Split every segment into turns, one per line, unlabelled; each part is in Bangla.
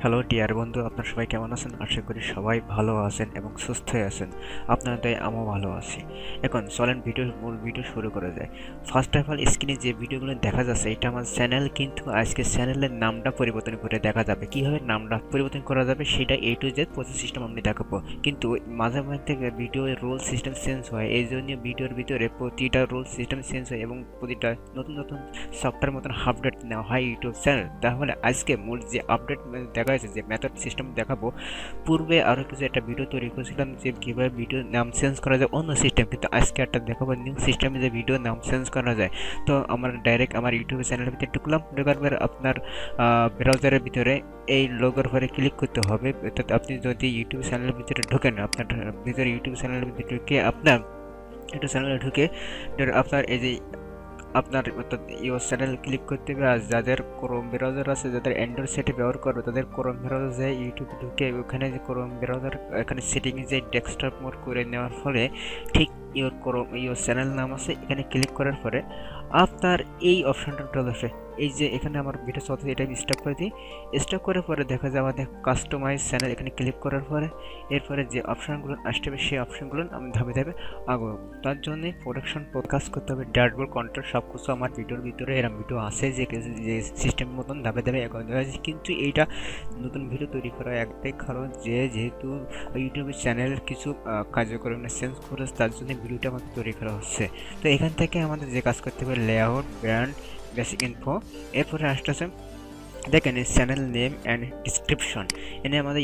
হ্যালো ডিয়ার বন্ধু, আপনার সবাই কেমন আছেন? আশা করি সবাই ভালো আছেন এবং সুস্থই আছেন। আপনাদের আমিও ভালো আছি। এখন চলেন মূল ভিডিও শুরু করা যায়। ফার্স্ট অফ অল, স্ক্রিনে যে ভিডিওগুলো দেখা যাচ্ছে এটা আমার চ্যানেল, কিন্তু আজকে চ্যানেলের নামটা পরিবর্তন করে দেখা যাবে। কীভাবে নামটা পরিবর্তন করা যাবে সেটা A to Z process system আমি দেখাবো। কিন্তু মাঝে মধ্যে ভিডিওর রোল সিস্টেম চেঞ্জ হয়, এই জন্য ভিডিওর ভিতরে প্রতিটা রোল সিস্টেম চেঞ্জ হয় এবং প্রতিটা নতুন নতুন সফটওয়্যার মতন আপডেট নেওয়া হয় ইউটিউব চ্যানেল। তাহলে আজকে মূল যে আপডেট দেখা যাচ্ছে, যে মেথড সিস্টেম দেখাবো। পূর্বে আরও কিছু একটা ভিডিও তৈরি করেছিলাম যে কীভাবে ভিডিও নাম চেঞ্জ করা যায় অন্য সিস্টেম, কিন্তু আজকে একটা দেখাবো নিউ সিস্টেমে যে ভিডিও নাম চেঞ্জ করা যায়। তো আমরা ডাইরেক্ট আমার ইউটিউব চ্যানেলের ভিতরে ঢুকলাম। ঢোকার পরে আপনার ব্রাউজারের ভিতরে এই লোগোর পরে ক্লিক করতে হবে। অর্থাৎ আপনি যদি ইউটিউব চ্যানেলের ভিতরে ঢোকেন, আপনার ভিতরে ইউটিউব চ্যানেলের ভিতরে ঢুকে আপনার ইউটিউব চ্যানেলে ঢুকে আপনার এই যে আপনার অর্থাৎ ইউর চ্যানেল ক্লিক করতে হবে। আর যাদের ক্রোম ব্রাউজার আছে, যাদের অ্যান্ড্রয়েড সেটে ব্যবহার করবে, তাদের ক্রোম ব্রাউজার যায় ইউটিউবে ঢুকে ওখানে যে ক্রোম ব্রাউজার এখানে সেটিংয়ে যে ডেস্কটপ মোড করে নেওয়ার ফলে ঠিক ইউর চ্যানেল নাম আছে, এখানে ক্লিক করার পরে আপনার এই অপশানটা চলে আসে। এই যে এখানে আমার ভিডিও চলছে, এটা আমি স্টপ করে দিই। স্টপ করার পরে দেখা যায় আমাদের কাস্টমাইজ চ্যানেল, এখানে ক্লিক করার পরে এরপরে যে অপশানগুলো আসবে সেই অপশানগুলো আমি ধাপে ধাপে আগাবো। তার জন্য প্রোডাকশন কাজ করতে হবে, ড্যাশবোর্ড কন্ট্রোল সব কিছু আমার ভিডিওর ভিতরে এরকম ভিডিও আছে যে সিস্টেমের মতন ধাপে ধাপে এগোতে হয়। কিন্তু এইটা নতুন ভিডিও তৈরি করার একটাই কারণ, যেহেতু ইউটিউবের চ্যানেলের কিছু কার্যক্রম চেঞ্জ করে, তার জন্য ভিডিওটা আমাদের তৈরি করা হচ্ছে। তো এখান থেকে আমাদের যে কাজ করতে হবে লেআউট, ব্র্যান্ড, বেসিক ইনফো, এরপরে আসতেছে দেখেন চ্যানেল নেম অ্যান্ড ডিসক্রিপশন। এনে আমাদের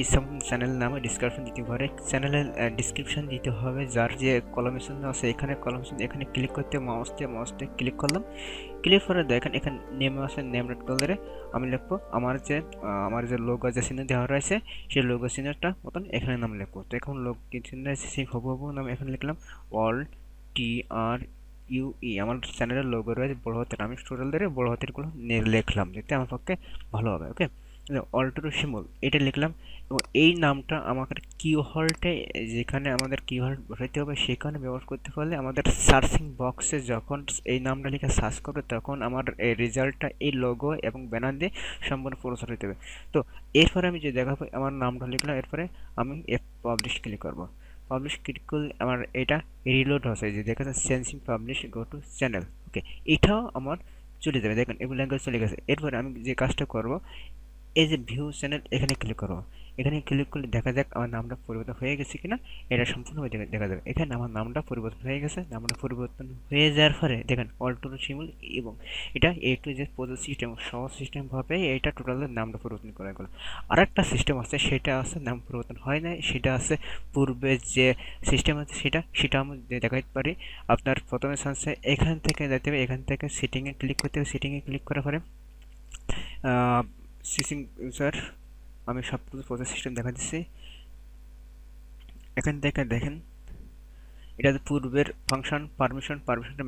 চ্যানেল নামে ডিসক্রিপশন দিতে পারে। চ্যানেলের ডিসক্রিপশন দিতে হবে যার যে কলমেশন আছে, এখানে কলমেশন এখানে ক্লিক করতে মাউসতে ক্লিক করলাম। ক্লিক করে দেখেন এখানে নেম আছে, নেম রেড কালারে আমি লিখবো আমার যে লোগো যে চিহ্ন দেওয়া রয়েছে সেই লোগো চিহ্নটা মতন এখানে নাম লিখবো। তো এখন লোগো চিহ্ন সেই হবু নাম এখানে লিখলাম অল TRUE। আমার চ্যানেলের লোগো রয়েছে বড় হাতের, আমি টোটাল ধরে বড় হাতেরগুলো লিখলাম যাতে আমার পক্ষে ভালো হবে। ওকে, অল্ট্রো শিমুল এটা লিখলাম এবং এই নামটা আমাদের কিওয়ার্ডে, যেখানে আমাদের কিওয়ার্ড বসাইতে হবে সেখানে ব্যবহার করতে পারলে আমাদের সার্চিং বক্সে যখন এই নামটা লিখে সার্চ করবে তখন আমার এই রেজাল্টটা এই লোগো এবং ব্যানার দিয়ে সম্পূর্ণ প্রচার হতে হবে। তো এরপরে আমি যে দেখাবো আমার নামটা লিখলাম, এরপরে আমি পাবলিশ ক্লিক করবো। পাবলিশ ক্লিক করলে আমার এটা রিলোড হচ্ছে, যে দেখা যাচ্ছে changing publish go to channel. Okay, এটাও আমার চলে যাবে। দেখেন এগুলো ল্যাঙ্গুয়েজ চলে গেছে। এরপরে আমি যে কাজটা করব, এই যে ভিউ চ্যানেল এখানে ক্লিক করবো। এখানে ক্লিক করলে দেখা যাক আমার নামটা পরিবর্তন হয়ে গেছে কিনা, এটা সম্পূর্ণভাবে দেখা যাবে। এখানে আমার নামটা পরিবর্তন হয়ে গেছে। নামটা পরিবর্তন হয়ে যাওয়ার পরে দেখেন অল্টো শিমুল, এবং এটা A to Z project system সহজ সিস্টেমভাবে এটা টোটালের নামটা পরিবর্তন করা গেল। আর একটা সিস্টেম আছে, সেটা আছে নাম পরিবর্তন হয় না, সেটা আছে পূর্বে যে সিস্টেম আছে সেটা আমি দেখাতে পারি। আপনার প্রথমে সানসে এখান থেকে যেতে হবে, এখান থেকে সেটিংয়ে ক্লিক করতে হবে। সেটিংয়ে ক্লিক করার পরে সুইচিং ইউজার, আমি সব কিছু প্রসেস সিস্টেম দেখা দিচ্ছি। এখান থেকে দেখেন এটা পূর্বের ফাংশন পারমিশন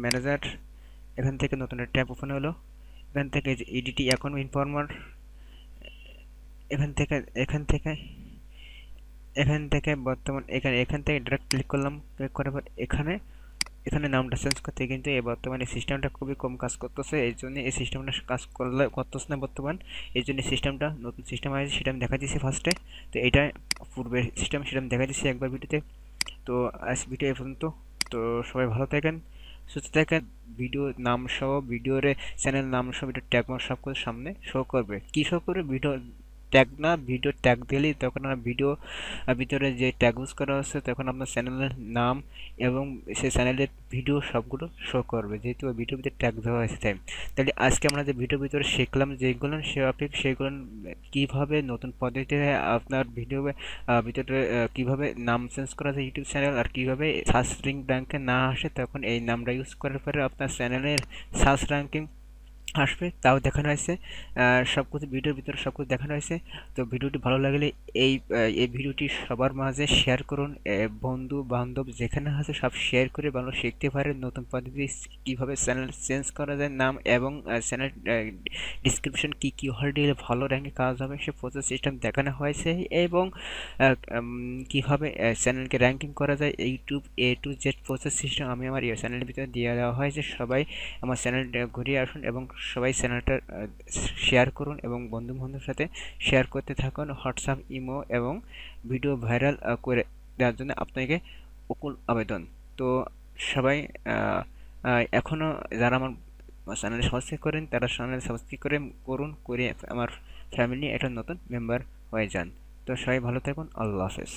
ম্যানেজার। এখান থেকে নতুন একটা ট্যাব ওপেন হলো। এখান থেকে যে এডিটি অ্যাকাউন্ট ইনফর্মার, এখান থেকে এখান থেকে এখান থেকে বর্তমান এখান থেকে ডাইরেক্ট ক্লিক করলাম। ক্লিক করার পর এখানে এখানে নামটা চেঞ্জ করতে, কিন্তু এই বর্তমানে সিস্টেমটা খুবই কম কাজ করতেছে, এই জন্য এই সিস্টেমটা কাজ করতেছে না বর্তমান। এই জন্য সিস্টেমটা নতুন সিস্টেম আছে, সেটা আমি দেখা দিচ্ছি ফার্স্টে। তো এটা পূর্বের সিস্টেম, সেটা আমি দেখা দিচ্ছি একবার ভিডিওতে। তো আজ ভিডিও এ পর্যন্ত। তো সবাই ভালো থাকেন, সুস্থ থাকেন। ভিডিও নাম সহ ভিডিওর চ্যানেল নাম সহ ভিডিও ট্যাগ সব কিছু সামনে শো করবে। কী শো করবে? ভিডিও ট্যাগ না, ভিডিও ট্যাগ দিলেই তখন আমার ভিডিও ভিতরে যে ট্যাগ ইউজ করা হচ্ছে তখন আপনার চ্যানেলের নাম এবং সেই চ্যানেলের ভিডিও সবগুলো শো করবে, যেহেতু ওই ভিডিওর ভিতরে ট্যাগ দেওয়া হয়েছে তাই। তাহলে আজকে আমরা যে ভিডিওর ভিতরে শিখলাম যেগুলো সেগুলো কীভাবে নতুন পদ্ধতিতে আপনার ভিডিও ভিতরে কীভাবে নাম চেঞ্জ করা যায় ইউটিউব চ্যানেল, আর কীভাবে সার্চ র্যাঙ্কে না আসে তখন এই নামটা ইউজ করার পরে আপনার চ্যানেলের সার্চ র্যাঙ্কিং আসবে, তাও দেখানো হয়েছে। সব কিছু ভিডিওর ভিতরে সব কিছু দেখানো হয়েছে। তো ভিডিওটি ভালো লাগলে এই এই ভিডিওটি সবার মাঝে শেয়ার করুন। বন্ধু বান্ধব যেখানে আছে সব শেয়ার করে ভালো শিখতে পারে নতুন পদ্ধতি কীভাবে চ্যানেল চেঞ্জ করা যায় নাম, এবং চ্যানেল ডিসক্রিপশন কী কিওয়ার্ড দিলে ভালো র্যাঙ্কে কাজ হবে সে প্রসেস সিস্টেম দেখানো হয়েছে, এবং কীভাবে চ্যানেলকে র্যাঙ্কিং করা যায় YouTube A to Z process system আমি আমার চ্যানেলের ভিতরে দিয়ে দেওয়া হয়েছে। সবাই আমার চ্যানেলটা ঘুরিয়ে আসুন এবং সবাই চ্যানেলটা শেয়ার করুন এবং বন্ধুবান্ধবের সাথে শেয়ার করতে থাকুন। হোয়াটসঅ্যাপ, ইমো এবং ভিডিও ভাইরাল করে দেওয়ার জন্য আপনাকে অকুল আবেদন। তো সবাই এখনও যারা আমার চ্যানেল সাবস্ক্রাইব করেন তারা চ্যানেল সাবস্ক্রাইব করে আমার ফ্যামিলি একটা নতুন মেম্বার হয়ে যান। তো সবাই ভালো থাকুন। আল্লাহ হাফেজ।